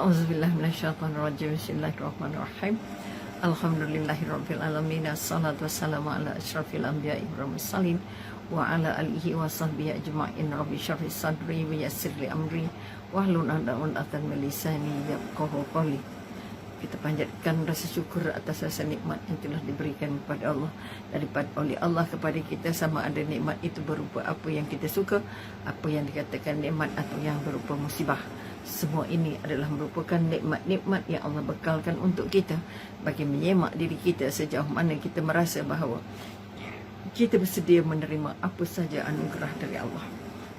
A'udzubillah minasyaitonirrajim. Bismillahirrahmanirrahim. Alhamdulillahirabbil alamin. Assalatu wassalamu ala asyrafil anbiya'i wal mursalin wa ala alihi wa sahbihi ajma'in. Rabbi shrah sadri wa yassir li amri wahlul 'uqdatam min lisani yafqahu qawli. Kita panjatkan rasa syukur atas rasa nikmat yang telah diberikan kepada Allah oleh Allah kepada kita, sama ada nikmat itu berupa apa yang kita suka, apa yang dikatakan nikmat, atau yang berupa musibah. Semua ini adalah merupakan nikmat-nikmat yang Allah bekalkan untuk kita bagi menyemak diri kita sejauh mana kita merasa bahawa kita bersedia menerima apa saja anugerah dari Allah.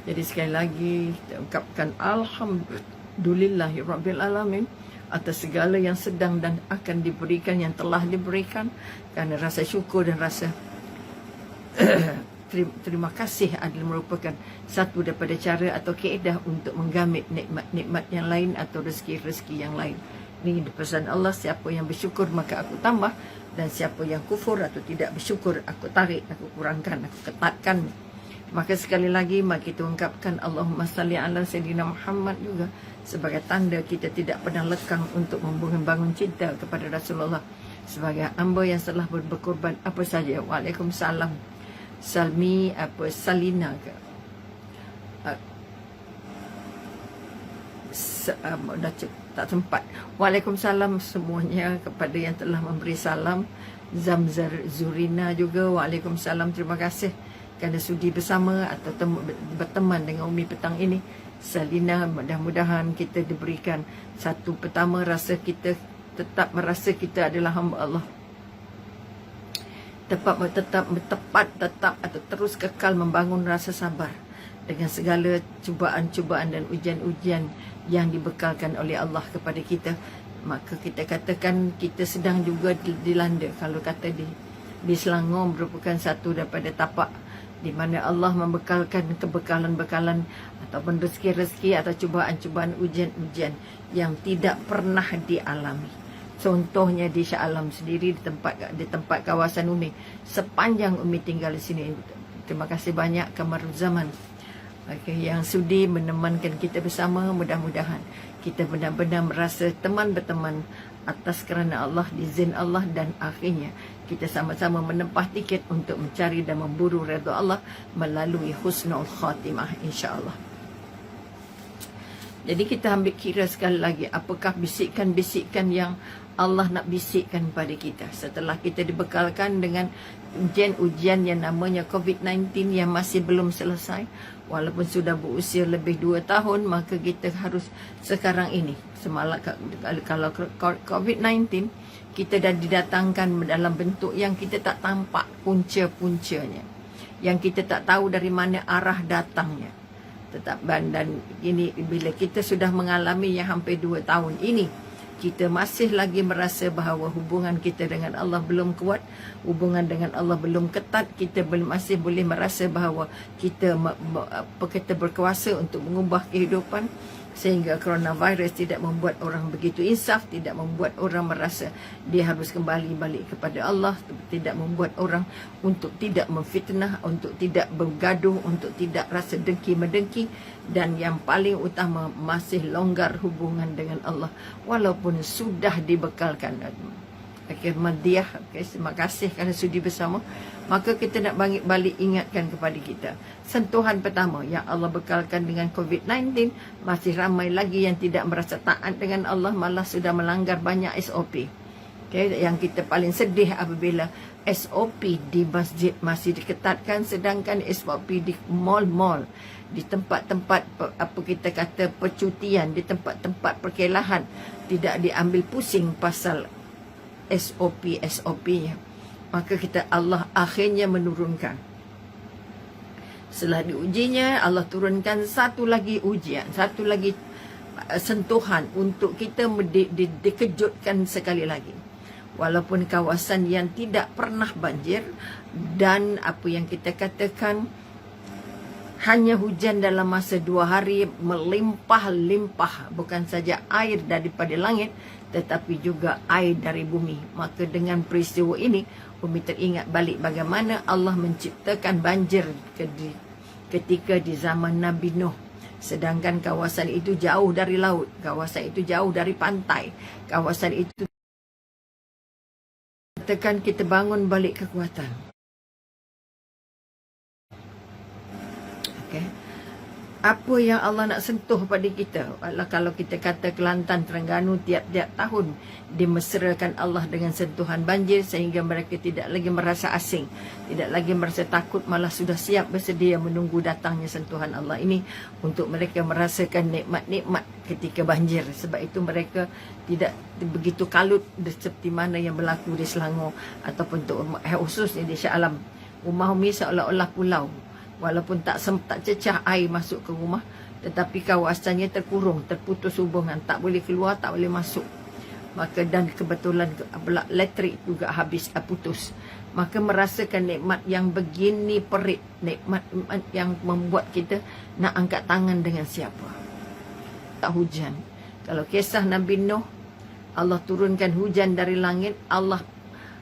Jadi sekali lagi kita ungkapkan Alhamdulillahirabbil alamin atas segala yang sedang dan akan diberikan, yang telah diberikan, kerana rasa syukur dan rasa terima kasih adalah merupakan satu daripada cara atau kaedah untuk menggamit nikmat-nikmat yang lain atau rezeki-rezeki yang lain. Ini pesan Allah, siapa yang bersyukur maka aku tambah, dan siapa yang kufur atau tidak bersyukur aku tarik, aku kurangkan, aku ketatkan. Maka sekali lagi mari kita ungkapkan Allahumma salli ala Sayyidina Muhammad juga sebagai tanda kita tidak pernah lekang untuk membangun cinta kepada Rasulullah sebagai hamba yang telah berkorban apa saja. Waalaikumsalam. Salmi apa Salina ke dah tak sempat. Waalaikumsalam semuanya kepada yang telah memberi salam. Zamzar Zurina juga waalaikumsalam, terima kasih kerana sudi bersama atau berteman dengan Umi petang ini. Salina, mudah-mudahan kita diberikan satu, pertama rasa kita tetap merasa kita adalah hamba Allah, tetap atau terus kekal membangun rasa sabar dengan segala cubaan-cubaan dan ujian-ujian yang dibekalkan oleh Allah kepada kita. Maka kita katakan kita sedang juga dilanda, kalau kata di Selangor, merupakan satu daripada tapak di mana Allah membekalkan kebekalan-bekalan ataupun rezeki-rezeki atau cubaan-cubaan, ujian-ujian yang tidak pernah dialami. Contohnya di Shah Alam sendiri, di tempat kawasan Umi, sepanjang Umi tinggal di sini. Terima kasih banyak Kamaruzzaman yang sudi menemankan kita bersama. Mudah-mudahan kita benar-benar merasa teman berteman atas kerana Allah, izin Allah, dan akhirnya kita sama-sama menempah tiket untuk mencari dan memburu redha Allah melalui husnul khatimah, insya-Allah. Jadi kita ambil kira sekali lagi, apakah bisikan-bisikan yang Allah nak bisikkan pada kita setelah kita dibekalkan dengan ujian-ujian yang namanya COVID-19 yang masih belum selesai. Walaupun sudah berusia lebih 2 tahun, maka kita harus sekarang ini, semalam kalau COVID-19 kita dah didatangkan dalam bentuk yang kita tak tampak punca-puncanya, yang kita tak tahu dari mana arah datangnya. Dan ini bila kita sudah mengalami yang hampir 2 tahun ini, kita masih lagi merasa bahawa hubungan kita dengan Allah belum kuat, hubungan dengan Allah belum ketat, kita masih boleh merasa bahawa kita berkuasa untuk mengubah kehidupan, sehingga coronavirus tidak membuat orang begitu insaf, tidak membuat orang merasa dia harus kembali balik kepada Allah, tidak membuat orang untuk tidak memfitnah, untuk tidak bergaduh, untuk tidak rasa dengki-mendengki, dan yang paling utama masih longgar hubungan dengan Allah walaupun sudah dibekalkan. Akhir Madiah, terima kasih kerana sudi bersama. Maka kita nak balik ingatkan kepada kita, sentuhan pertama yang Allah bekalkan dengan COVID-19, masih ramai lagi yang tidak merasa taat dengan Allah, malah sudah melanggar banyak SOP. Yang kita paling sedih apabila SOP di masjid masih diketatkan, sedangkan SOP di mal-mal, di tempat-tempat apa kita kata percutian, di tempat-tempat perkelahan tidak diambil pusing pasal SOP-nya. Maka Allah akhirnya menurunkan, setelah diujinya, Allah turunkan satu lagi ujian, satu lagi sentuhan untuk kita dikejutkan sekali lagi. Walaupun kawasan yang tidak pernah banjir, dan apa yang kita katakan hanya hujan dalam masa 2 hari melimpah-limpah, bukan saja air daripada langit tetapi juga air dari bumi. Maka dengan peristiwa ini, Umi teringat balik bagaimana Allah menciptakan banjir ketika di zaman Nabi Nuh. Sedangkan kawasan itu jauh dari laut, kawasan itu jauh dari pantai, kawasan itu katakan kita bangun balik kekuatan. Okay. Apa yang Allah nak sentuh pada kita? Kalau kita kata Kelantan, Terengganu tiap-tiap tahun dimesrakan Allah dengan sentuhan banjir sehingga mereka tidak lagi merasa asing, tidak lagi merasa takut, malah sudah siap bersedia menunggu datangnya sentuhan Allah ini untuk mereka merasakan nikmat-nikmat ketika banjir. Sebab itu mereka tidak begitu kalut seperti mana yang berlaku di Selangor ataupun khususnya di Shah Alam. Rumah Umi seolah-olah pulau. Walaupun tak cecah air masuk ke rumah, tetapi kawasannya terkurung, terputus hubungan, tak boleh keluar, tak boleh masuk. Maka dan kebetulan elektrik juga habis, putus. Maka merasakan nikmat yang begini perit, nikmat yang membuat kita nak angkat tangan dengan siapa. Tak hujan. Kalau kisah Nabi Nuh, Allah turunkan hujan dari langit, Allah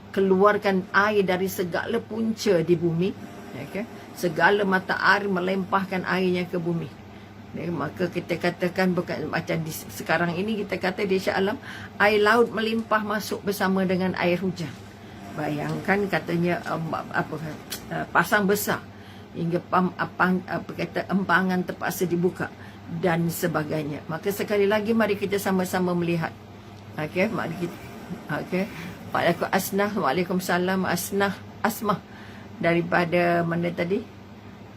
keluarkan air dari segala punca di bumi, okay? Segala mata air melempahkan airnya ke bumi. Maka kita katakan bukan macam sekarang ini kita kata di Shah Alam air laut melimpah masuk bersama dengan air hujan. Bayangkan katanya pasang besar hingga empangan terpaksa dibuka dan sebagainya. Maka sekali lagi mari kita sama-sama melihat. Okey, mari kita Waalaikumsalam Asmah daripada mana tadi?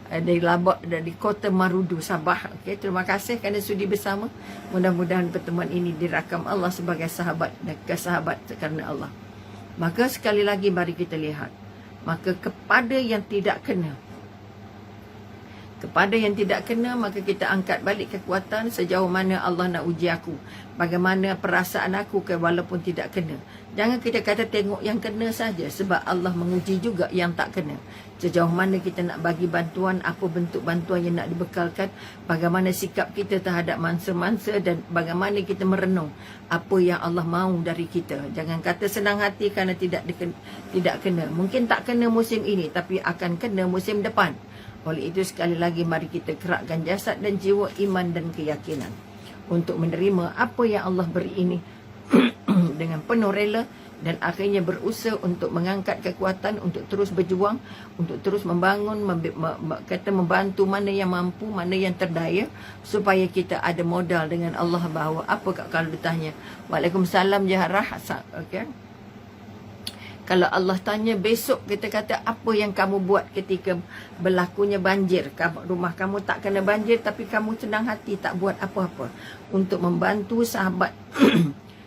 Dari Labak, dari Kota Marudu, Sabah. Okey, terima kasih kerana sudi bersama. Mudah-mudahan pertemuan ini dirakam Allah sebagai sahabat dan kesahabat kerana Allah. Maka sekali lagi mari kita lihat. Maka kepada yang tidak kena, maka kita angkat balik kekuatan sejauh mana Allah nak uji aku. Bagaimana perasaan aku walaupun tidak kena. Jangan kita kata tengok yang kena saja, sebab Allah menguji juga yang tak kena. Sejauh mana kita nak bagi bantuan, apa bentuk bantuan yang nak dibekalkan, bagaimana sikap kita terhadap mangsa-mangsa dan bagaimana kita merenung apa yang Allah mahu dari kita. Jangan kata senang hati kerana tidak kena. Mungkin tak kena musim ini, tapi akan kena musim depan. Oleh itu sekali lagi mari kita gerakkan jasad dan jiwa, iman dan keyakinan untuk menerima apa yang Allah beri ini dengan penuh rela dan akhirnya berusaha untuk mengangkat kekuatan, untuk terus berjuang, untuk terus membangun, membantu mana yang mampu, mana yang terdaya, supaya kita ada modal dengan Allah bahawa apa kalau ditanya. Waalaikumsalam Jaharah. Okey. Kalau Allah tanya besok, kita kata apa yang kamu buat ketika berlakunya banjir. Rumah kamu tak kena banjir tapi kamu senang hati tak buat apa-apa untuk membantu sahabat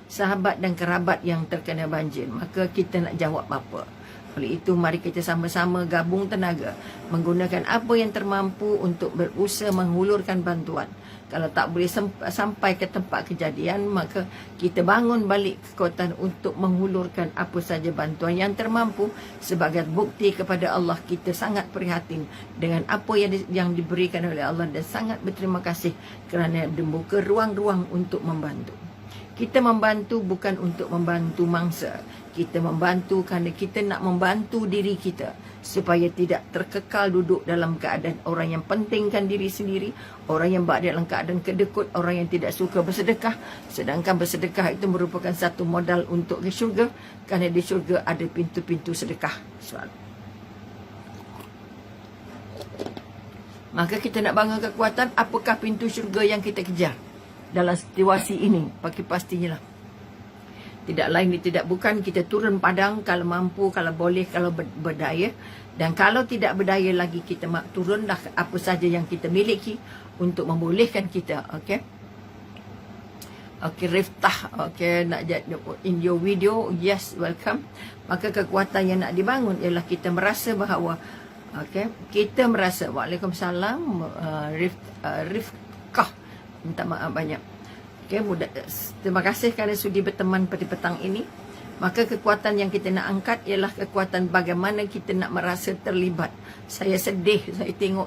sahabat dan kerabat yang terkena banjir. Maka kita nak jawab apa? Oleh itu mari kita sama-sama gabung tenaga, menggunakan apa yang termampu untuk berusaha menghulurkan bantuan. Kalau tak boleh sampai ke tempat kejadian, maka kita bangun balik kekuatan untuk menghulurkan apa saja bantuan yang termampu sebagai bukti kepada Allah kita sangat prihatin dengan apa yang diberikan oleh Allah dan sangat berterima kasih kerana membuka ruang-ruang untuk membantu. Kita membantu bukan untuk membantu mangsa. Kita membantu kerana kita nak membantu diri kita supaya tidak terkekal duduk dalam keadaan orang yang pentingkan diri sendiri, orang yang berada dalam keadaan kedekut, orang yang tidak suka bersedekah. Sedangkan bersedekah itu merupakan satu modal untuk ke syurga, kerana di syurga ada pintu-pintu sedekah. Maka kita nak bangun kekuatan, apakah pintu syurga yang kita kejar dalam situasi ini? Bagi pastinya lah, tidak lain tidak bukan kita turun padang kalau mampu, kalau boleh, kalau berdaya. Dan kalau tidak berdaya lagi, kita turunlah apa saja yang kita miliki untuk membolehkan kita. Okey, Riftah, nak jadi in your video. Yes, welcome. Maka kekuatan yang nak dibangun ialah kita merasa bahawa kita merasa. Waalaikumsalam Rifkah, minta maaf banyak. Terima kasih kerana sudi berteman pada petang ini. Maka kekuatan yang kita nak angkat ialah kekuatan bagaimana kita nak merasa terlibat. Saya sedih, saya tengok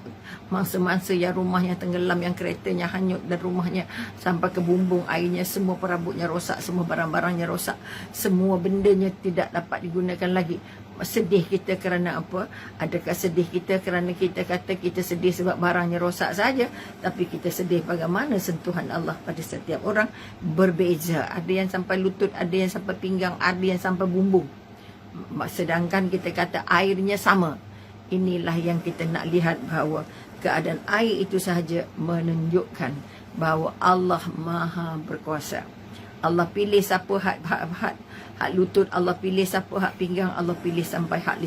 mangsa-mangsa yang rumahnya tenggelam, yang keretanya hanyut dan rumahnya sampai ke bumbung airnya, semua perabotnya rosak, semua barang-barangnya rosak, semua bendanya tidak dapat digunakan lagi. sedih kita kerana apa? Adakah sedih kita kerana kita kata kita sedih sebab barangnya rosak saja, tapi kita sedih bagaimana sentuhan Allah pada setiap orang berbeza. Ada yang sampai lutut, ada yang sampai pinggang, ada yang sampai bumbung. Sedangkan kita kata airnya sama. Inilah yang kita nak lihat, bahawa keadaan air itu sahaja menunjukkan bahawa Allah Maha berkuasa. Allah pilih siapa hak lutut, Allah pilih siapa hak pinggang, Allah pilih sampai hak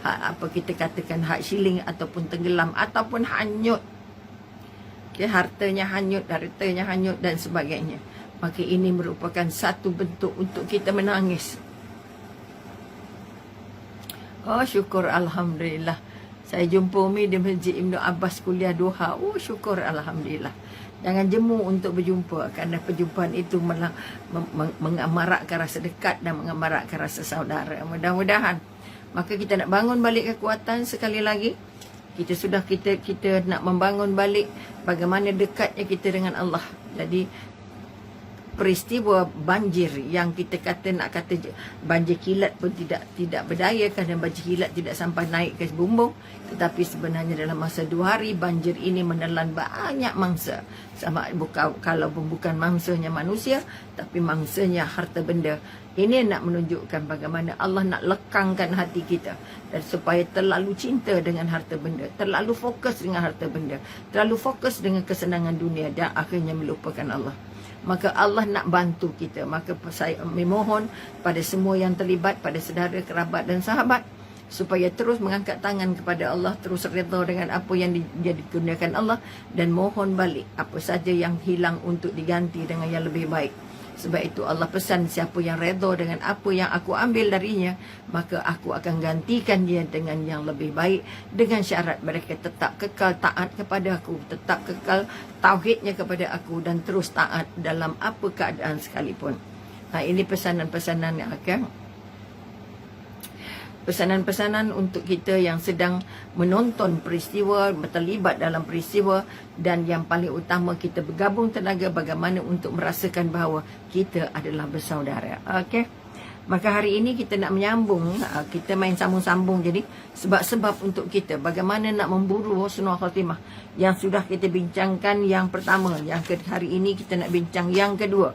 apa kita katakan hak siling ataupun tenggelam ataupun hanyut. Okay, hartanya hanyut dan sebagainya. Maka ini merupakan satu bentuk untuk kita menangis. Oh, syukur Alhamdulillah. Saya jumpa Umi di Masjid Ibnu Abbas kuliah duha. Oh, syukur Alhamdulillah. Jangan jemu untuk berjumpa, kerana perjumpaan itu malah mengamarakkan rasa dekat dan mengamarakkan rasa saudara. Mudah-mudahan. Maka kita nak bangun balik kekuatan sekali lagi. Kita nak membangun balik bagaimana dekatnya kita dengan Allah. Jadi peristiwa banjir yang kita kata nak kata banjir kilat pun tidak berdaya, kerana banjir kilat tidak sampai naik ke bumbung, tetapi sebenarnya dalam masa 2 hari banjir ini menelan banyak mangsa. Sama bukan mangsanya manusia, tapi mangsanya harta benda. Ini nak menunjukkan bagaimana Allah nak lekangkan hati kita, dan supaya terlalu cinta dengan harta benda, terlalu fokus dengan harta benda, terlalu fokus dengan kesenangan dunia, dan akhirnya melupakan Allah. Maka Allah nak bantu kita. Maka saya memohon pada semua yang terlibat, pada saudara, kerabat dan sahabat, supaya terus mengangkat tangan kepada Allah, terus redha dengan apa yang digunakan Allah, dan mohon balik apa saja yang hilang untuk diganti dengan yang lebih baik. Sebab itu Allah pesan, siapa yang redha dengan apa yang aku ambil darinya, maka aku akan gantikan dia dengan yang lebih baik, dengan syarat mereka tetap kekal taat kepada aku, tetap kekal tauhidnya kepada aku, dan terus taat dalam apa keadaan sekalipun. Ini pesanan-pesanan yang akan pesanan-pesanan untuk kita yang sedang menonton peristiwa, terlibat dalam peristiwa, dan yang paling utama kita bergabung tenaga bagaimana untuk merasakan bahawa kita adalah bersaudara. Okey. Maka hari ini kita nak menyambung, kita main sambung-sambung jadi sebab-sebab untuk kita bagaimana nak memburu husnul khatimah. Yang sudah kita bincangkan yang pertama, yang hari ini kita nak bincang yang kedua.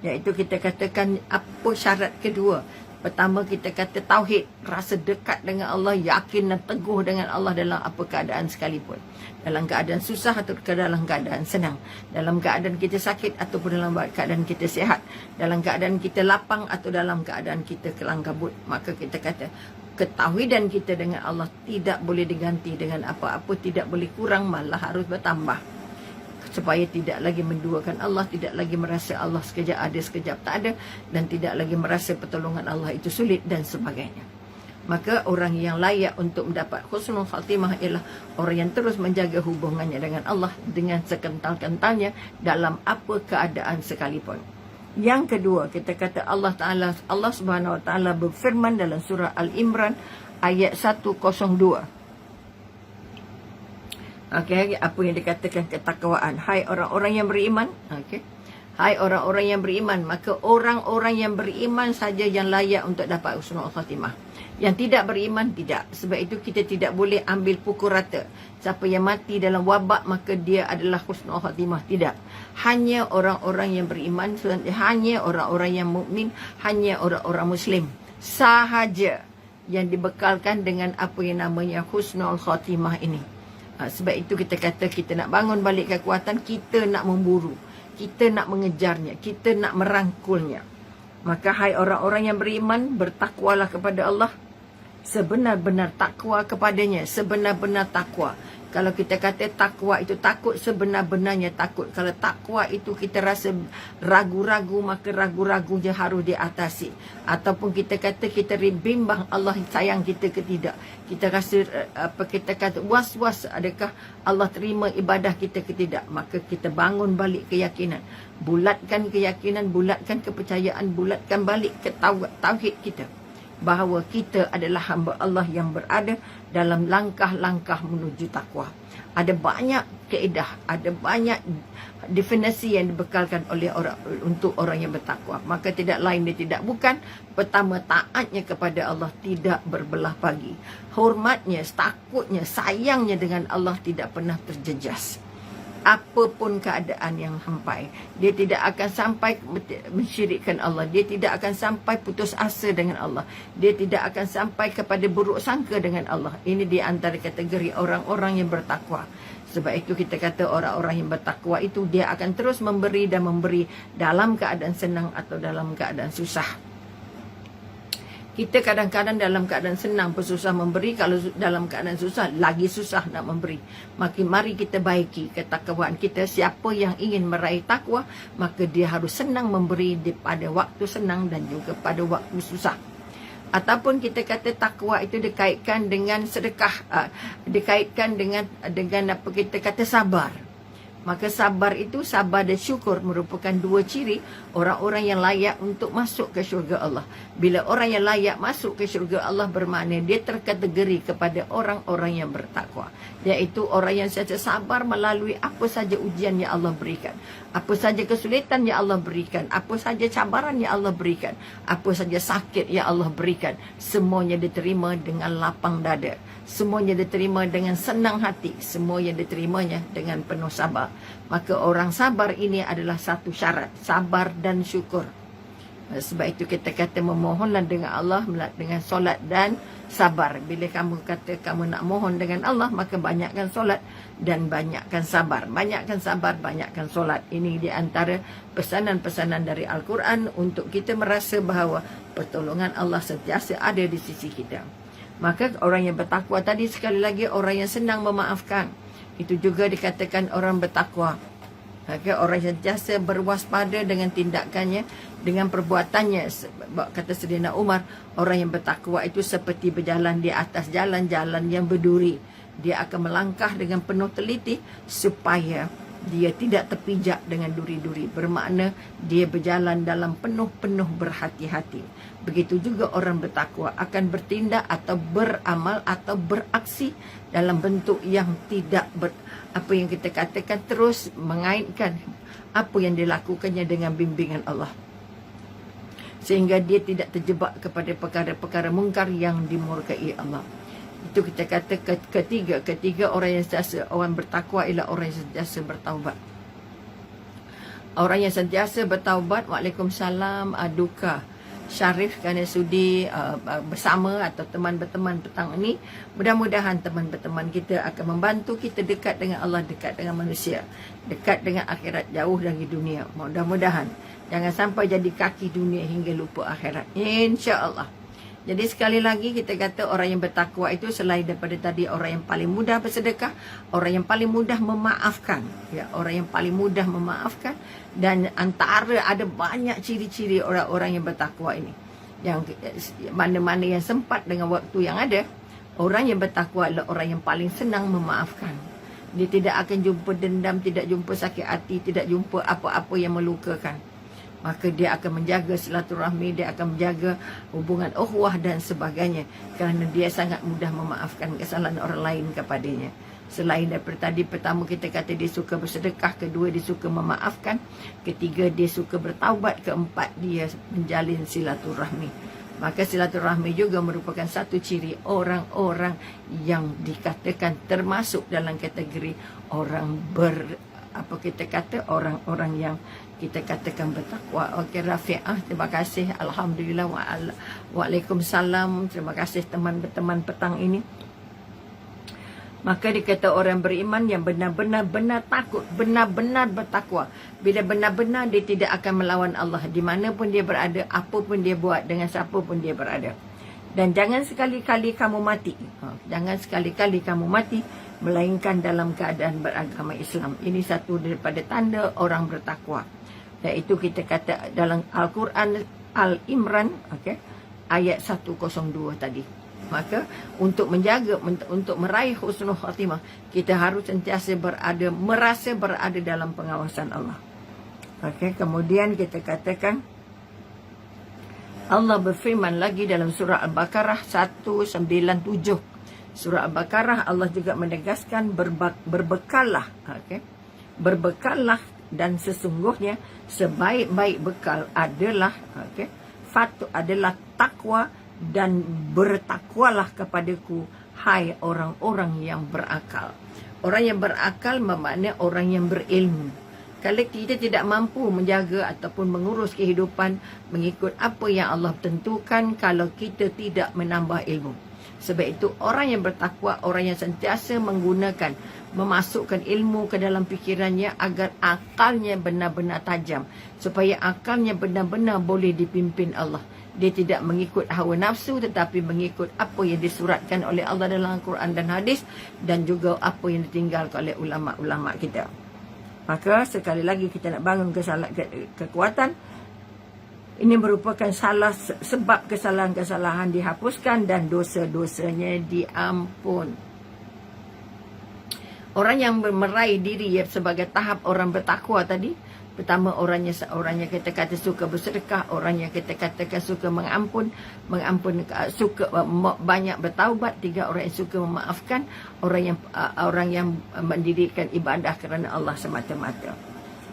Iaitu kita katakan apa syarat kedua. Pertama kita kata tauhid, rasa dekat dengan Allah, yakin dan teguh dengan Allah dalam apa keadaan sekalipun. Dalam keadaan susah atau dalam keadaan senang. Dalam keadaan kita sakit ataupun dalam keadaan kita sihat. Dalam keadaan kita lapang atau dalam keadaan kita kelang kabut. Maka kita kata ketauhidan kita dengan Allah tidak boleh diganti dengan apa-apa, tidak boleh kurang, malah harus bertambah. Supaya tidak lagi menduakan Allah, tidak lagi merasa Allah sekejap ada, sekejap tak ada, dan tidak lagi merasa pertolongan Allah itu sulit dan sebagainya. Maka orang yang layak untuk mendapat husnul khatimah ialah orang yang terus menjaga hubungannya dengan Allah dengan sekental-kentalnya dalam apa keadaan sekalipun. Yang kedua, kita kata Allah Subhanahu Wa Taala berfirman dalam surah Al-Imran ayat 102. Okey, apa yang dikatakan ketakwaan. Hai orang-orang yang beriman. Okey. Hai orang-orang yang beriman. Maka orang-orang yang beriman saja yang layak untuk dapat husnul khatimah. Yang tidak beriman, tidak. Sebab itu kita tidak boleh ambil pukul rata. Siapa yang mati dalam wabak, maka dia adalah husnul khatimah. Tidak. Hanya orang-orang yang beriman, hanya orang-orang yang mukmin, hanya orang-orang Muslim sahaja yang dibekalkan dengan apa yang namanya husnul khatimah ini. Sebab itu kita kata kita nak bangun balik kekuatan, kita nak memburu, kita nak mengejarnya, kita nak merangkulnya. Maka hai orang-orang yang beriman, bertakwalah kepada Allah sebenar-benar takwa kepadanya, sebenar-benar takwa. Kalau kita kata takwa itu takut, sebenar-benarnya takut. Kalau takwa itu kita rasa ragu-ragu, maka ragu-ragu je harus diatasi. Ataupun kita kata kita bimbang Allah sayang kita ke tidak. Kita rasa kita kata was-was, adakah Allah terima ibadah kita ke tidak. Maka kita bangun balik keyakinan. Bulatkan keyakinan, bulatkan kepercayaan, bulatkan balik ke tauhid kita. bahawa kita adalah hamba Allah yang berada dalam langkah-langkah menuju takwa. Ada banyak kaedah, ada banyak definisi yang dibekalkan oleh orang untuk orang yang bertakwa. Maka tidak lain dia tidak bukan. Pertama, taatnya kepada Allah tidak berbelah bagi. Hormatnya, takutnya, sayangnya dengan Allah tidak pernah terjejas. Apapun keadaan yang hampai, dia tidak akan sampai mensyirikkan Allah. Dia tidak akan sampai putus asa dengan Allah. Dia tidak akan sampai kepada buruk sangka dengan Allah. Ini di antara kategori orang-orang yang bertakwa. Sebab itu kita kata orang-orang yang bertakwa itu dia akan terus memberi dan memberi dalam keadaan senang atau dalam keadaan susah. Kita kadang-kadang dalam keadaan senang pun susah memberi. Kalau dalam keadaan susah, lagi susah nak memberi. Maka mari kita baiki ketakwaan kita. Siapa yang ingin meraih takwa, maka dia harus senang memberi pada waktu senang dan juga pada waktu susah. Ataupun kita kata takwa itu dikaitkan dengan sedekah, dikaitkan dengan apa kita kata sabar. Maka sabar itu, sabar dan syukur merupakan dua ciri orang-orang yang layak untuk masuk ke syurga Allah. Bila orang yang layak masuk ke syurga Allah bermakna dia terkategori kepada orang-orang yang bertakwa. Iaitu orang yang saja sabar melalui apa saja ujian yang Allah berikan. Apa saja kesulitan yang Allah berikan. Apa saja cabaran yang Allah berikan. Apa saja sakit yang Allah berikan. Semuanya diterima dengan lapang dada. Semuanya diterima dengan senang hati. Semuanya diterimanya dengan penuh sabar. Maka orang sabar ini adalah satu syarat. Sabar dan syukur. Sebab itu kita kata memohonlah dengan Allah dengan solat dan sabar. Bila kamu kata kamu nak mohon dengan Allah, maka banyakkan solat dan banyakkan sabar. Banyakkan sabar, banyakkan solat. Ini di antara pesanan-pesanan dari Al-Quran untuk kita merasa bahawa pertolongan Allah sentiasa ada di sisi kita. Maka orang yang bertakwa tadi sekali lagi orang yang senang memaafkan. Itu juga dikatakan orang bertakwa. Maka orang yang sentiasa berwaspada dengan tindakannya, dengan perbuatannya. Sebab kata Sayyidina Umar, orang yang bertakwa itu seperti berjalan di atas jalan-jalan yang berduri. Dia akan melangkah dengan penuh teliti supaya dia tidak terpijak dengan duri-duri. Bermakna dia berjalan dalam penuh-penuh berhati-hati. Begitu juga orang bertakwa akan bertindak atau beramal atau beraksi dalam bentuk yang tidak apa yang kita katakan terus mengaitkan apa yang dilakukannya dengan bimbingan Allah. Sehingga dia tidak terjebak kepada perkara-perkara mungkar yang dimurkai Allah. Itu kita kata ketiga orang yang sentiasa orang bertakwa ialah orang yang sentiasa bertaubat. Orang yang sentiasa bertaubat, waalaikumsalam, duka Syarif kerana sudi bersama atau teman berteman petang ini. Mudah-mudahan teman berteman kita akan membantu kita dekat dengan Allah, dekat dengan manusia, dekat dengan akhirat, jauh dari dunia. Mudah-mudahan jangan sampai jadi kaki dunia hingga lupa akhirat, insya-Allah. Jadi sekali lagi kita kata orang yang bertakwa itu selain daripada tadi orang yang paling mudah bersedekah, orang yang paling mudah memaafkan, ya, orang yang paling mudah memaafkan. Dan antara ada banyak ciri-ciri orang-orang yang bertakwa ini. Yang mana-mana yang sempat dengan waktu yang ada, orang yang bertakwa adalah orang yang paling senang memaafkan. Dia tidak akan jumpa dendam, tidak jumpa sakit hati, tidak jumpa apa-apa yang melukakan. Maka dia akan menjaga silaturahmi, dia akan menjaga hubungan ukhuwah dan sebagainya. Kerana dia sangat mudah memaafkan kesalahan orang lain kepadanya. Selain daripada tadi, pertama kita kata dia suka bersedekah, kedua dia suka memaafkan, ketiga dia suka bertaubat, keempat dia menjalin silaturahmi. Maka silaturahmi juga merupakan satu ciri orang-orang yang dikatakan termasuk dalam kategori orang apa kita kata orang-orang yang kita katakan bertakwa. Okey Rafi'ah, terima kasih. Alhamdulillah. Waalaikumsalam. Terima kasih teman-teman petang ini. Maka dikata orang beriman yang benar-benar takut, benar-benar bertakwa. Bila benar-benar dia tidak akan melawan Allah di mana pun dia berada, apa pun dia buat, dengan siapa pun dia berada. Dan jangan sekali-kali kamu mati. Jangan sekali-kali kamu mati melainkan dalam keadaan beragama Islam. Ini satu daripada tanda orang bertakwa. Iaitu kita kata dalam Al-Quran Al-Imran, okay, ayat 102 tadi. Maka untuk menjaga, untuk meraih husnul khatimah, kita harus sentiasa merasa berada dalam pengawasan Allah. Okey, kemudian kita katakan Allah berfirman lagi dalam surah Al-Baqarah 197. Surah Al-Baqarah Allah juga menegaskan berbekallah, okey. Berbekallah, dan sesungguhnya sebaik-baik bekal adalah, okey, adalah takwa, dan bertakwalah kepadaku hai orang-orang yang berakal. Orang yang berakal bermakna orang yang berilmu. Kalau kita tidak mampu menjaga ataupun mengurus kehidupan mengikut apa yang Allah tentukan, kalau kita tidak menambah ilmu. Sebab itu orang yang bertakwa, orang yang sentiasa menggunakan, memasukkan ilmu ke dalam fikirannya agar akalnya benar-benar tajam. Supaya akalnya benar-benar boleh dipimpin Allah. Dia tidak mengikut hawa nafsu, tetapi mengikut apa yang disuratkan oleh Allah dalam Al-Quran dan hadis, dan juga apa yang ditinggalkan oleh ulama-ulama kita. Maka sekali lagi kita nak bangun kekuatan. Ini merupakan sebab kesalahan-kesalahan dihapuskan dan dosa-dosanya diampun. Orang yang meraih diri sebagai tahap orang bertakwa tadi, pertama orangnya kita kata suka bersedekah, orangnya kita katakan suka mengampun, suka banyak bertaubat, 3 orang yang suka memaafkan, orang yang mendirikan ibadah kerana Allah semata-mata.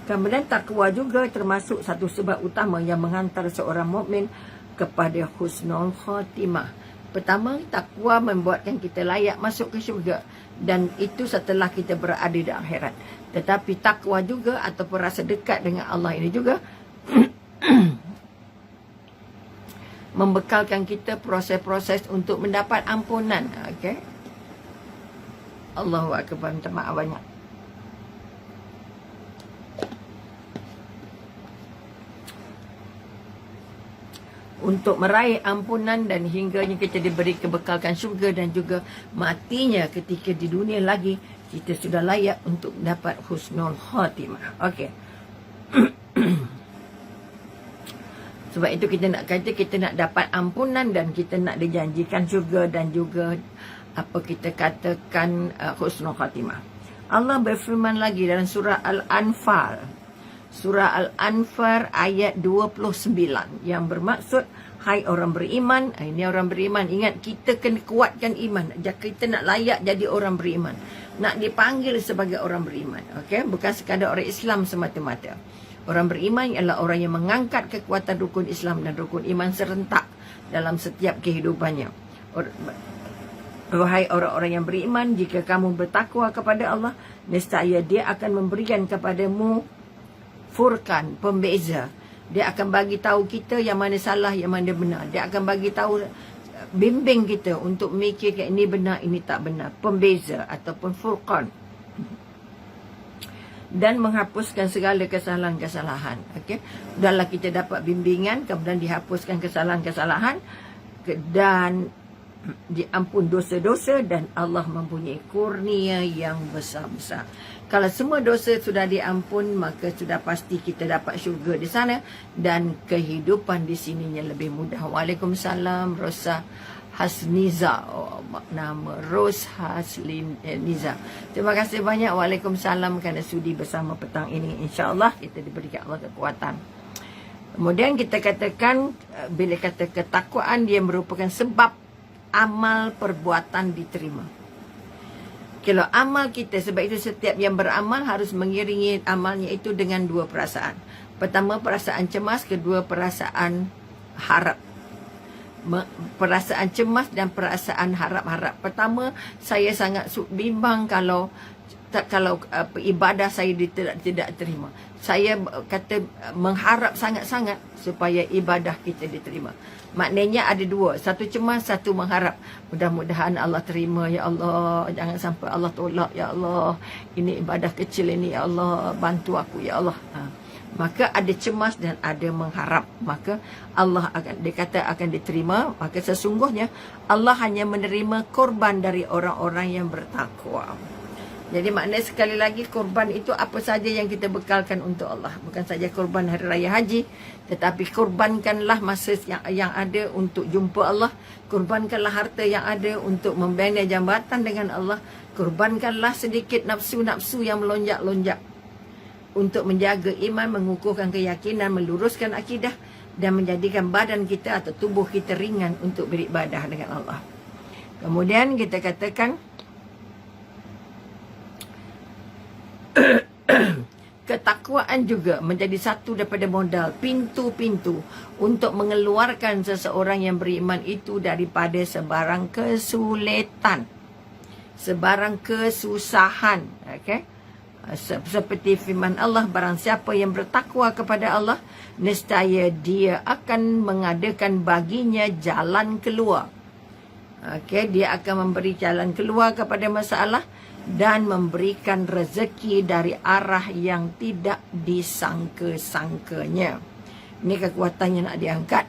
Kemudian takwa juga termasuk satu sebab utama yang menghantar seorang mukmin kepada husnul khatimah. Pertama, takwa membuatkan kita layak masuk ke syurga, dan itu setelah kita berada di akhirat. Tetapi takwa juga ataupun rasa dekat dengan Allah ini juga membekalkan kita proses-proses untuk mendapat ampunan. Okey. Allahu akbar, minta maaf banyak. Untuk meraih ampunan dan hingganya kita diberi kebekalkan syurga, dan juga matinya ketika di dunia lagi kita sudah layak untuk dapat husnul khatimah. Okey. Sebab itu kita nak kata kita nak dapat ampunan dan kita nak dijanjikan syurga, dan juga apa kita katakan husnul khatimah. Allah berfirman lagi dalam surah Al-Anfal. Surah Al-Anfal ayat 29 yang bermaksud, hai orang beriman. Ini orang beriman. Ingat, kita kena kuatkan iman. Kita nak layak jadi orang beriman. Nak dipanggil sebagai orang beriman. Okey, bukan sekadar orang Islam semata-mata. Orang beriman ialah orang yang mengangkat kekuatan rukun Islam dan rukun iman serentak dalam setiap kehidupannya. Wahai orang-orang yang beriman, jika kamu bertakwa kepada Allah, nescaya Dia akan memberikan kepadamu Furqan, pembeza. Dia akan bagi tahu kita yang mana salah, yang mana benar. Dia akan bagi tahu, bimbing kita untuk memikirkan ini benar, ini tak benar. Pembeza ataupun Furqan. Dan menghapuskan segala kesalahan-kesalahan. Okey. Dahlah kita dapat bimbingan, kemudian dihapuskan kesalahan-kesalahan, dan diampun dosa-dosa, dan Allah mempunyai kurnia yang besar-besar. Kalau semua dosa sudah diampun, maka sudah pasti kita dapat syurga di sana, dan kehidupan di sininya lebih mudah. Waalaikumsalam, Rosa Hasniza. Nama Ros Hasniza. Terima kasih banyak. Waalaikumsalam kerana sudi bersama petang ini. InsyaAllah kita diberikan Allah kekuatan. Kemudian kita katakan, bila kata ketakwaan, dia merupakan sebab amal perbuatan diterima. Kalau amal kita, sebab itu setiap yang beramal harus mengiringi amalnya itu dengan 2 perasaan. Pertama, perasaan cemas. Kedua, perasaan harap. Perasaan cemas dan perasaan harap-harap. Pertama, saya sangat bimbang kalau ibadah saya tidak terima. Saya kata mengharap sangat-sangat supaya ibadah kita diterima. Maknanya ada 2. Satu cemas, satu mengharap. Mudah-mudahan Allah terima, ya Allah. Jangan sampai Allah tolak, ya Allah. Ini ibadah kecil ini, ya Allah. Bantu aku, ya Allah. Maka ada cemas dan ada mengharap. Maka Allah akan diterima. Maka sesungguhnya Allah hanya menerima korban dari orang-orang yang bertakwa. Jadi maknanya sekali lagi, korban itu apa saja yang kita bekalkan untuk Allah. Bukan saja korban Hari Raya Haji, tetapi korbankanlah masa yang ada untuk jumpa Allah. Korbankanlah harta yang ada untuk membina jambatan dengan Allah. Korbankanlah sedikit nafsu-nafsu yang melonjak-lonjak untuk menjaga iman, mengukuhkan keyakinan, meluruskan akidah. dan menjadikan badan kita atau tubuh kita ringan untuk beribadah dengan Allah. Kemudian kita katakan ketakwaan juga menjadi satu daripada modal pintu-pintu untuk mengeluarkan seseorang yang beriman itu daripada sebarang kesulitan, sebarang kesusahan. Okay? Seperti firman Allah, barang siapa yang bertakwa kepada Allah, nescaya dia akan mengadakan baginya jalan keluar. Okay? Dia akan memberi jalan keluar kepada masalah dan memberikan rezeki dari arah yang tidak disangka-sangkanya. Ini kekuatannya nak diangkat.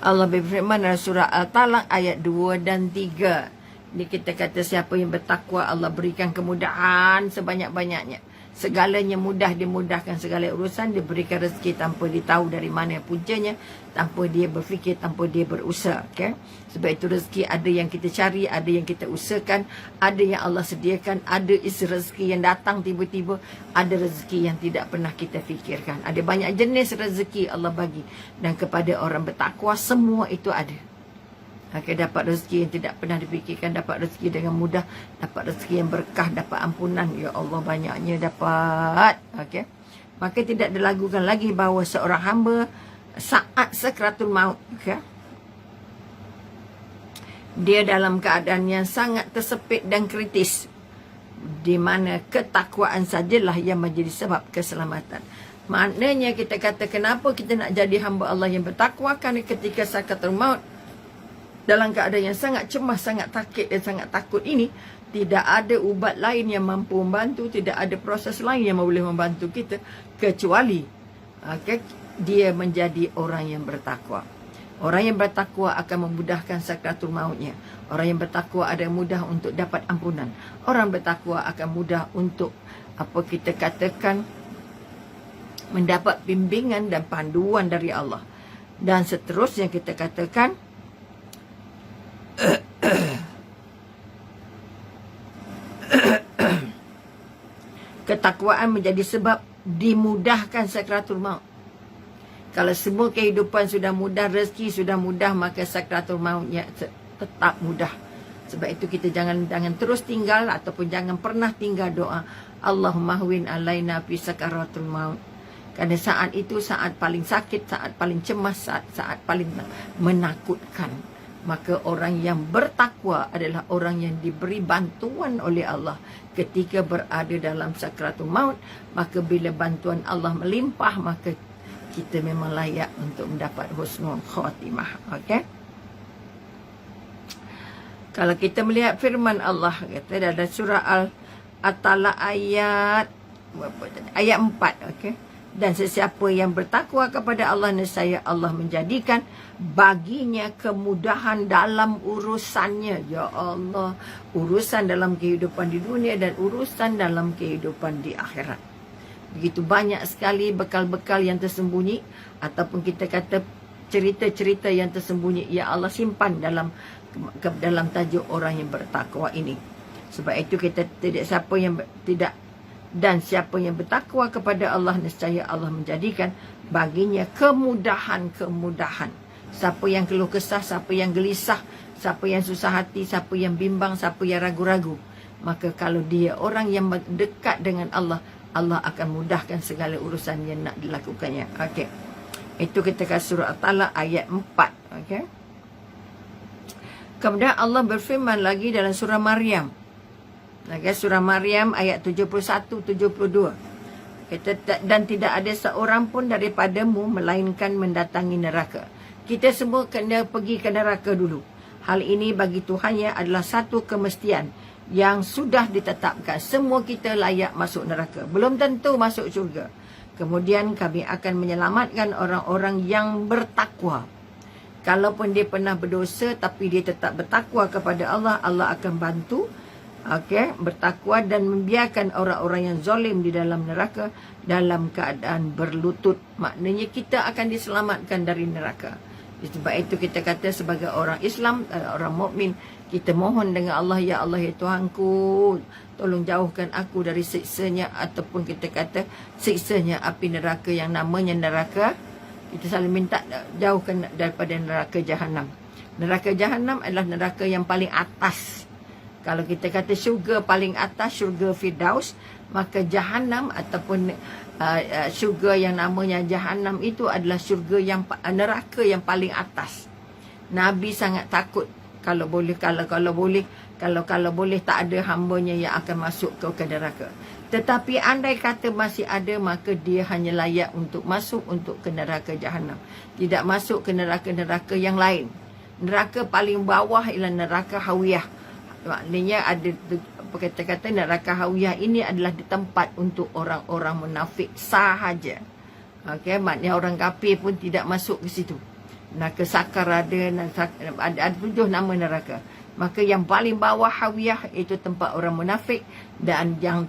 Allah berfirman dalam surah Al-Talaq ayat 2 dan 3. Ini kita kata siapa yang bertakwa, Allah berikan kemudahan sebanyak-banyaknya. Segalanya mudah, dimudahkan segala urusan, diberikan rezeki tanpa dia tahu dari mana puncanya, tanpa dia berfikir, tanpa dia berusaha. Okay? Sebab itu rezeki ada yang kita cari, ada yang kita usahakan, ada yang Allah sediakan, ada isi rezeki yang datang tiba-tiba, ada rezeki yang tidak pernah kita fikirkan. Ada banyak jenis rezeki Allah bagi, dan kepada orang bertakwa semua itu ada. Okay, dapat rezeki yang tidak pernah dipikirkan, dapat rezeki dengan mudah, dapat rezeki yang berkah, dapat ampunan. Ya Allah, banyaknya dapat. Okay. Maka tidak dilagukan lagi bahawa seorang hamba saat sakratul maut, okay, dia dalam keadaan yang sangat tersepit dan kritis, di mana ketakwaan sajalah yang menjadi sebab keselamatan. Maknanya kita kata kenapa kita nak jadi hamba Allah yang bertakwa, kerana ketika sakratul maut, dalam keadaan yang sangat cemas, sangat takut dan sangat takut ini, tidak ada ubat lain yang mampu membantu, tidak ada proses lain yang boleh membantu kita kecuali dia menjadi orang yang bertakwa. Orang yang bertakwa akan memudahkan sakratul mautnya. Orang yang bertakwa ada mudah untuk dapat ampunan. Orang bertakwa akan mudah untuk kita katakan mendapat bimbingan dan panduan dari Allah. Dan seterusnya kita katakan ketakwaan menjadi sebab dimudahkan sakratul maut. Kalau semua kehidupan sudah mudah, rezeki sudah mudah, maka sakratul mautnya tetap mudah. Sebab itu kita jangan terus tinggal ataupun jangan pernah tinggal doa Allahumma hwin alaina fi sakaratul maut. Kerana saat itu saat paling sakit, saat paling cemas, saat paling menakutkan. Maka orang yang bertakwa adalah orang yang diberi bantuan oleh Allah ketika berada dalam sakratul maut. Maka bila bantuan Allah melimpah, maka kita memang layak untuk mendapat husnul khatimah. Okay? Kalau kita melihat firman Allah, kata dalam surah Al-Talaq ayat 4, okay? Dan sesiapa yang bertakwa kepada Allah, nescaya Allah menjadikan baginya kemudahan dalam urusannya. Ya Allah, urusan dalam kehidupan di dunia dan urusan dalam kehidupan di akhirat. Begitu banyak sekali bekal-bekal yang tersembunyi, ataupun kita kata cerita-cerita yang tersembunyi, ya Allah simpan dalam tajuk orang yang bertakwa ini. Sebab itu kita tidak siapa yang tidak. Dan siapa yang bertakwa kepada Allah, nescaya Allah menjadikan baginya kemudahan-kemudahan. Siapa yang keluh kesah, siapa yang gelisah, siapa yang susah hati, siapa yang bimbang, siapa yang ragu-ragu, maka kalau dia orang yang dekat dengan Allah, Allah akan mudahkan segala urusan yang nak dilakukannya. Okey. Itu kita kat surah Al-Talaq ayat 4. Okey. Kemudian Allah berfirman lagi dalam surah Maryam. Surah Maryam ayat 71-72. Dan tidak ada seorang pun daripadamu melainkan mendatangi neraka. Kita semua kena pergi ke neraka dulu. Hal ini bagi Tuhannya adalah satu kemestian yang sudah ditetapkan. Semua kita layak masuk neraka. Belum tentu masuk syurga. Kemudian kami akan menyelamatkan orang-orang yang bertakwa. Kalaupun dia pernah berdosa tapi dia tetap bertakwa kepada Allah, Allah akan bantu. Okey, bertakwa dan membiarkan orang-orang yang zalim di dalam neraka dalam keadaan berlutut. Maknanya kita akan diselamatkan dari neraka. Sebab itu kita kata sebagai orang Islam, orang mukmin, kita mohon dengan Allah, ya Allah ya Tuhanku, tolong jauhkan aku dari siksanya, ataupun kita kata siksanya api neraka yang namanya neraka. Kita selalu minta jauhkan daripada neraka Jahannam. Neraka Jahannam adalah neraka yang paling atas. Kalau kita kata syurga paling atas, syurga Firdaus, maka Jahannam ataupun syurga yang namanya Jahannam itu adalah syurga yang neraka yang paling atas. Nabi sangat takut kalau boleh tak ada hambanya yang akan masuk ke neraka. Tetapi andai kata masih ada, maka dia hanya layak untuk masuk untuk ke neraka Jahannam, tidak masuk ke neraka-neraka yang lain. Neraka paling bawah ialah neraka Hawiyah. Maknanya ada kata-kata neraka Hawiyah ini adalah di tempat untuk orang-orang munafik sahaja. Okey, maknanya orang kafir pun tidak masuk ke situ. Neraka Sakar ada 7 nama neraka. Maka yang paling bawah Hawiyah itu tempat orang munafik, dan yang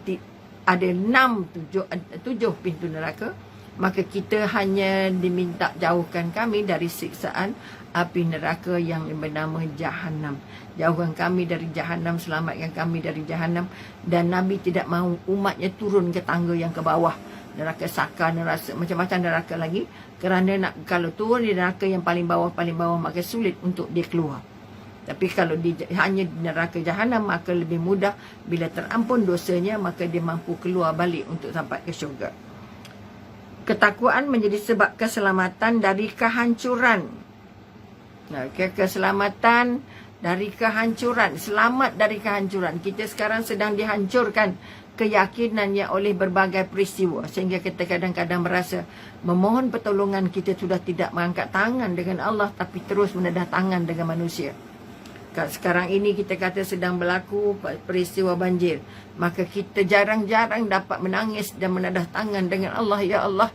ada 7 pintu neraka. Maka kita hanya diminta jauhkan kami dari siksaan api neraka yang bernama Jahannam. Jauhkan kami dari Jahannam, selamatkan kami dari Jahannam. Dan Nabi tidak mahu umatnya turun ke tangga yang ke bawah, neraka Sakar, neraka macam-macam neraka lagi. Kerana kalau turun di neraka yang paling bawah, maka sulit untuk dia keluar. Tapi kalau hanya di neraka Jahannam, maka lebih mudah. Bila terampun dosanya, maka dia mampu keluar balik untuk sampai ke syurga. Ketakwaan menjadi sebab keselamatan dari kehancuran. Keselamatan dari kehancuran. Selamat dari kehancuran. Kita sekarang sedang dihancurkan keyakinannya oleh berbagai peristiwa, sehingga kita kadang-kadang merasa memohon pertolongan kita sudah tidak mengangkat tangan dengan Allah, tapi terus menedah tangan dengan manusia. Sekarang ini kita kata sedang berlaku peristiwa banjir, maka kita jarang-jarang dapat menangis dan menedah tangan dengan Allah. Ya Allah,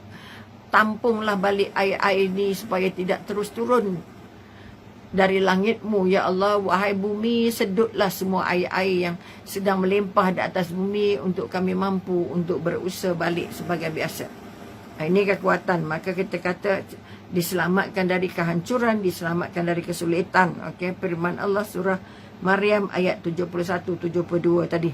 tampunglah balik air-air ini supaya tidak terus turun dari langit-Mu. Ya Allah, wahai bumi, sedutlah semua air-air yang sedang melimpah di atas bumi untuk kami mampu untuk berusaha balik sebagai biasa. Ini kekuatan. Maka kita kata diselamatkan dari kehancuran, diselamatkan dari kesulitan. Okey, firman Allah surah Maryam ayat 71-72 tadi.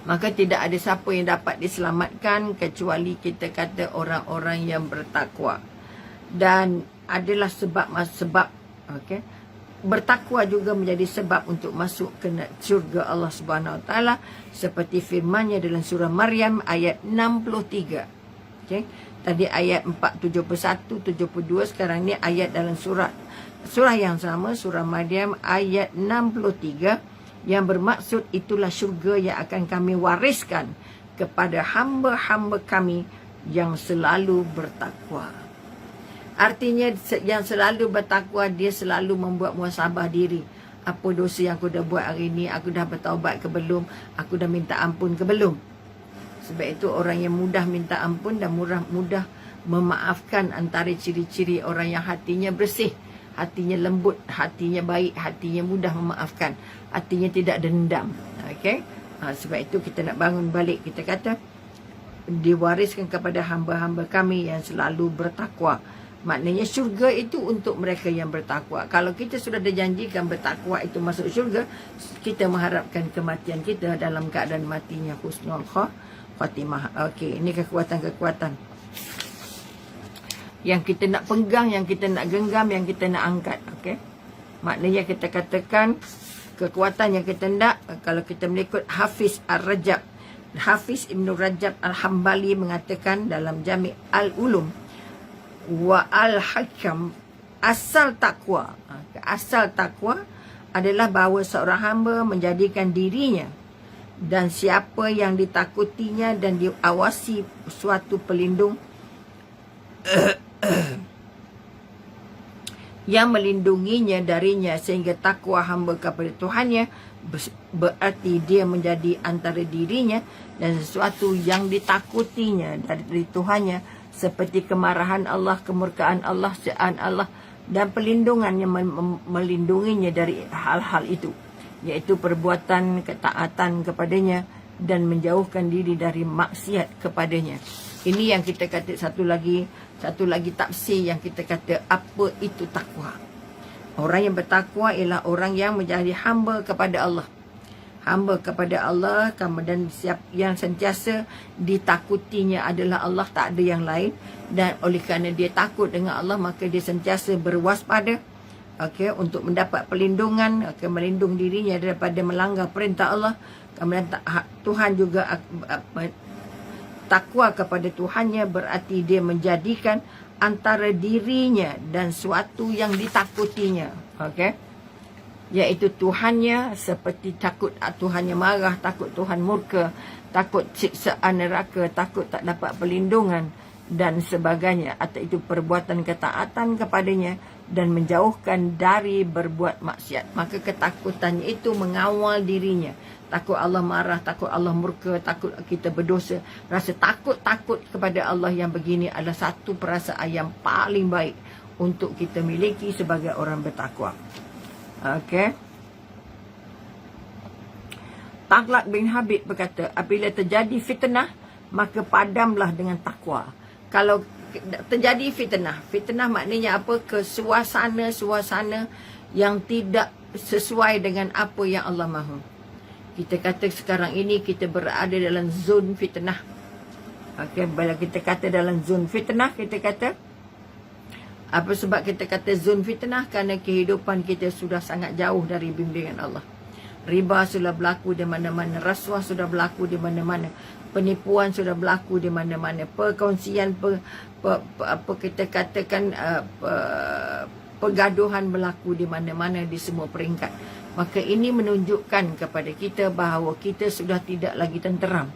Maka tidak ada siapa yang dapat diselamatkan kecuali kita kata orang-orang yang bertakwa. Dan adalah sebab, okey, bertakwa juga menjadi sebab untuk masuk ke syurga Allah Subhanahu Wa Taala, seperti firman-Nya dalam surah Maryam ayat 63. Okey, tadi ayat 471-72, sekarang ni ayat dalam surah yang sama, surah Maryam ayat 63, yang bermaksud itulah syurga yang akan kami wariskan kepada hamba-hamba kami yang selalu bertakwa. Artinya yang selalu bertakwa, dia selalu membuat muhasabah diri. Apa dosa yang aku dah buat hari ini? Aku dah bertaubat ke belum? Aku dah minta ampun ke belum? Sebab itu orang yang mudah minta ampun dan mudah memaafkan antara ciri-ciri orang yang hatinya bersih, hatinya lembut, hatinya baik, hatinya mudah memaafkan, hatinya tidak dendam. Okey? Sebab itu kita nak bangun balik. Kita kata diwariskan kepada hamba-hamba kami yang selalu bertakwa. Maknanya syurga itu untuk mereka yang bertakwa. Kalau kita sudah dijanjikan bertakwa itu masuk syurga, kita mengharapkan kematian kita dalam keadaan matinya husnul khatimah. Okey, ini kekuatan-kekuatan yang kita nak pegang, yang kita nak genggam, yang kita nak angkat. Okey, maknanya kita katakan kekuatan yang kita nak. Kalau kita mengikut Hafiz Ar-Rajab, Hafiz Ibn Rajab Al-Hambali mengatakan dalam Jami' Al-Ulum wa al-hakam, asal takwa adalah bahawa seorang hamba menjadikan dirinya dan siapa yang ditakutinya dan diawasi suatu pelindung yang melindunginya darinya, sehingga takwa hamba kepada Tuhannya berarti dia menjadi antara dirinya dan sesuatu yang ditakutinya dari Tuhannya, seperti kemarahan Allah, kemurkaan Allah, siksaan Allah, dan pelindungan yang melindunginya dari hal-hal itu, iaitu perbuatan ketaatan kepadanya dan menjauhkan diri dari maksiat kepadanya. Ini yang kita kata satu lagi, Satu lagi tafsir yang kita kata apa itu takwa. Orang yang bertakwa ialah orang yang menjadi hamba kepada Allah. Hamba kepada Allah, dan yang sentiasa ditakutinya adalah Allah, tak ada yang lain. Dan oleh kerana dia takut dengan Allah, maka dia sentiasa berwaspada, untuk mendapat perlindungan, melindung dirinya daripada melanggar perintah Allah. Kemudian Tuhan juga takwa kepada Tuhannya berarti dia menjadikan antara dirinya dan suatu yang ditakutinya, iaitu Tuhannya, seperti takut Tuhannya marah, takut Tuhan murka, takut siksaan neraka, takut tak dapat perlindungan dan sebagainya, atau itu perbuatan ketaatan kepadanya dan menjauhkan dari berbuat maksiat. Maka ketakutannya itu mengawal dirinya. Takut Allah marah, takut Allah murka, takut kita berdosa. Rasa takut kepada Allah yang begini adalah satu perasaan yang paling baik untuk kita miliki sebagai orang bertakwa. Taghlaq bin Habib berkata, apabila terjadi fitnah, maka padamlah dengan takwa. Kalau terjadi fitnah maknanya apa? Suasana yang tidak sesuai dengan apa yang Allah mahu. Kita kata sekarang ini kita berada dalam zon fitnah. Bila kita kata dalam zon fitnah, kita kata apa sebab kita kata zon fitnah? Kerana kehidupan kita sudah sangat jauh dari bimbingan Allah. Riba sudah berlaku di mana-mana, rasuah sudah berlaku di mana-mana, penipuan sudah berlaku di mana-mana, perkongsian apa kita katakan pergaduhan berlaku di mana-mana di semua peringkat. Maka ini menunjukkan kepada kita bahawa kita sudah tidak lagi tenteram.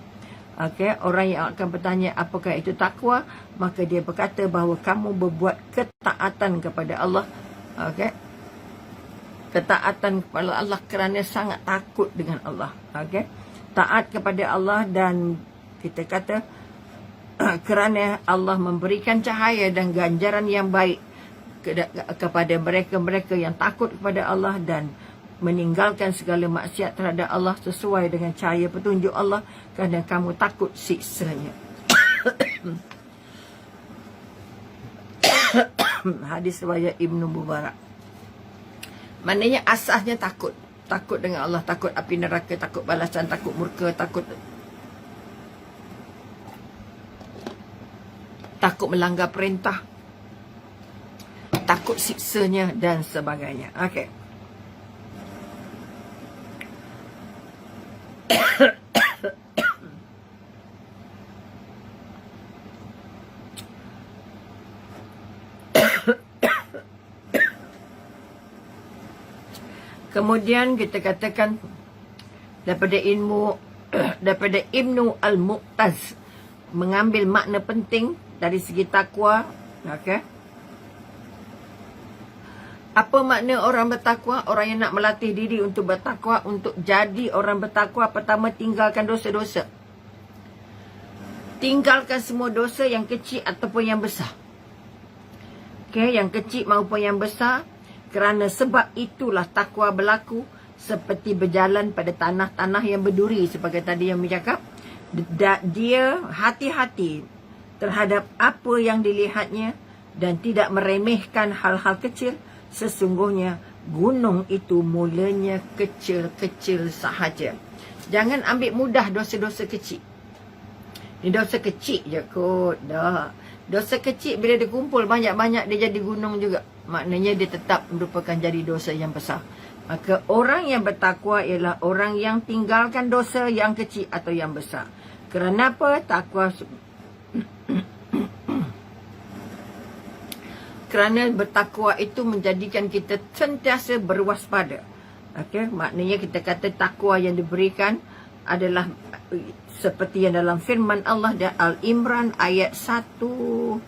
Orang yang akan bertanya apakah itu takwa, maka dia berkata bahawa kamu berbuat ketaatan kepada Allah. Ketaatan kepada Allah kerana sangat takut dengan Allah. Taat kepada Allah, dan kita kata kerana Allah memberikan cahaya dan ganjaran yang baik kepada mereka-mereka yang takut kepada Allah dan meninggalkan segala maksiat terhadap Allah sesuai dengan cahaya petunjuk Allah, kerana kamu takut siksanya. Hadis riwayat Ibnu Mubarak. Maknanya asasnya takut. Takut dengan Allah, takut api neraka, takut balasan, takut murka, takut melanggar perintah, takut siksanya dan sebagainya. Kemudian kita katakan daripada Ibnu Al-Mu'taz mengambil makna penting dari segi takwa. Apa makna orang bertakwa? Orang yang nak melatih diri untuk bertakwa, untuk jadi orang bertakwa, pertama tinggalkan dosa-dosa. Tinggalkan semua dosa yang kecil ataupun yang besar. Yang kecil maupun yang besar. Kerana sebab itulah takwa berlaku seperti berjalan pada tanah-tanah yang berduri. Sebagai tadi yang bercakap, dia hati-hati terhadap apa yang dilihatnya dan tidak meremehkan hal-hal kecil. Sesungguhnya gunung itu mulanya kecil-kecil sahaja. Jangan ambil mudah dosa-dosa kecil. Ini dosa kecil je kot. Dah. Dosa kecil bila dia kumpul banyak-banyak, dia jadi gunung juga. Maknanya dia tetap merupakan jadi dosa yang besar. Maka orang yang bertakwa ialah orang yang tinggalkan dosa yang kecil atau yang besar. Kerana apa? Takwa kerana bertakwa itu menjadikan kita sentiasa berwaspada. Maknanya kita kata takwa yang diberikan adalah seperti yang dalam firman Allah di Al-Imran ayat 102.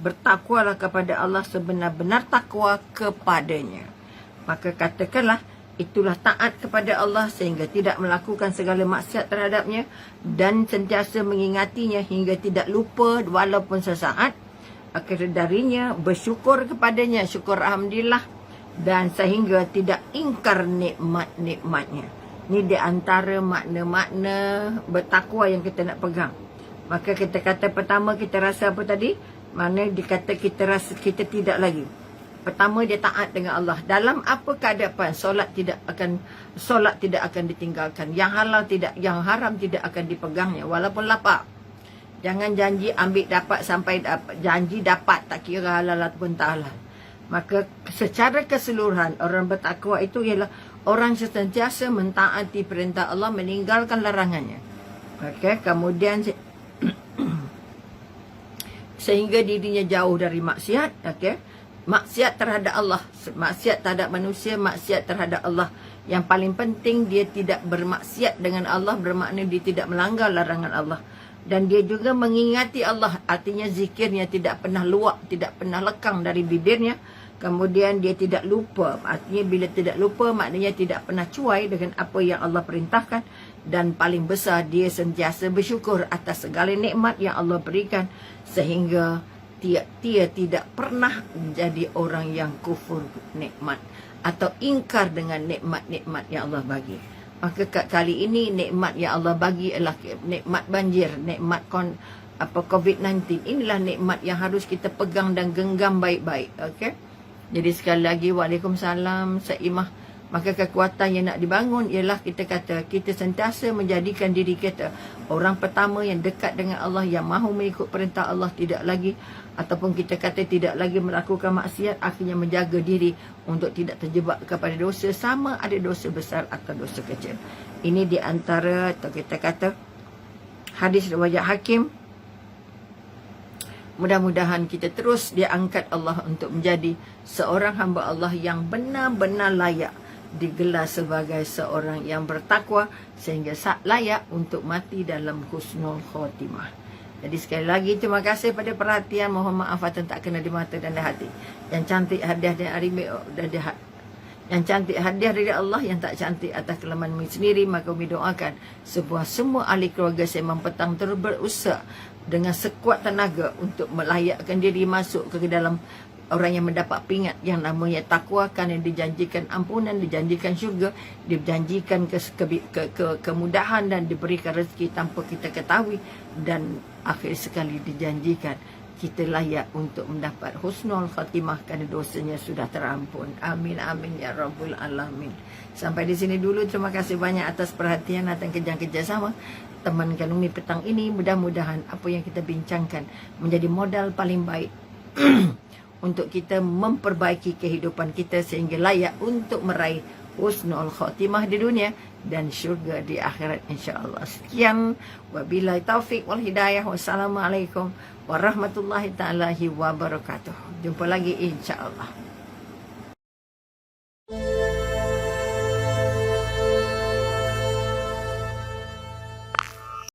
Bertakwalah kepada Allah sebenar-benar takwa kepadanya. Maka katakanlah itulah taat kepada Allah sehingga tidak melakukan segala maksiat terhadapnya dan sentiasa mengingatinya hingga tidak lupa walaupun sesaat. Akhir darinya bersyukur kepadanya, syukur alhamdulillah, dan sehingga tidak ingkar nikmat-nikmatnya. Ini di antara makna-makna bertakwa yang kita nak pegang. Maka kita kata pertama kita rasa apa tadi? Mana dikata kita rasa kita tidak lagi. Pertama dia taat dengan Allah. Dalam apa keadaan solat tidak akan ditinggalkan. Yang halal tidak, yang haram tidak akan dipegangnya walaupun lapar. Jangan janji ambil dapat sampai dapat. Janji dapat tak kira halal ataupun tak halal. Maka secara keseluruhan orang bertakwa itu ialah orang sentiasa mentaati perintah Allah, meninggalkan larangannya. Okey, kemudian sehingga dirinya jauh dari maksiat. Okey, maksiat terhadap Allah, maksiat terhadap manusia, maksiat terhadap Allah. Yang paling penting dia tidak bermaksiat dengan Allah, bermakna dia tidak melanggar larangan Allah. Dan dia juga mengingati Allah, artinya zikirnya tidak pernah luak, tidak pernah lekang dari bibirnya. Kemudian dia tidak lupa, artinya bila tidak lupa maknanya tidak pernah cuai dengan apa yang Allah perintahkan. Dan paling besar dia sentiasa bersyukur atas segala nikmat yang Allah berikan, sehingga dia tidak pernah menjadi orang yang kufur nikmat atau ingkar dengan nikmat-nikmat yang Allah bagi. Maka kali ini nikmat yang Allah bagi adalah nikmat banjir, nikmat COVID-19. Inilah nikmat yang harus kita pegang dan genggam baik-baik. Okey. Jadi sekali lagi, Waalaikumsalam, Saimah. Maka kekuatan yang nak dibangun ialah kita kata, kita sentiasa menjadikan diri kita orang pertama yang dekat dengan Allah, yang mahu mengikut perintah Allah, tidak lagi, ataupun kita kata tidak lagi melakukan maksiat, akhirnya menjaga diri untuk tidak terjebak kepada dosa, sama ada dosa besar atau dosa kecil. Ini di antara, atau kita kata, hadis riwayat Hakim. Mudah-mudahan kita terus diangkat Allah untuk menjadi seorang hamba Allah yang benar-benar layak digelar sebagai seorang yang bertakwa, sehingga layak untuk mati dalam husnul khotimah. Jadi sekali lagi terima kasih pada perhatian. Mohon maaf atas tak kena di mata dan di hati. Yang cantik hadiah dari Arimik dan di hati. Yang cantik hadiah dari Allah, yang tak cantik atas kelemahan Umi sendiri. Maka Umi doakan semua ahli keluarga saya petang terus berusaha dengan sekuat tenaga untuk melayakkan diri masuk ke dalam orang yang mendapat pingat yang namanya takwa, kerana dijanjikan ampunan, dijanjikan syurga, dijanjikan kemudahan dan diberikan rezeki tanpa kita ketahui, dan akhir sekali dijanjikan kita layak untuk mendapat husnul khatimah kerana dosanya sudah terampun. Amin amin ya rabbul alamin. Sampai di sini dulu. Terima kasih banyak atas perhatian dan kerjasama temankan Umi petang ini. Mudah-mudahan apa yang kita bincangkan menjadi modal paling baik untuk kita memperbaiki kehidupan kita sehingga layak untuk meraih husnul khatimah di dunia dan syurga di akhirat insya-Allah. Sekian, wabillahi taufik wal hidayah. Wassalamualaikum warahmatullahi taala wabarakatuh. Jumpa lagi insya-Allah.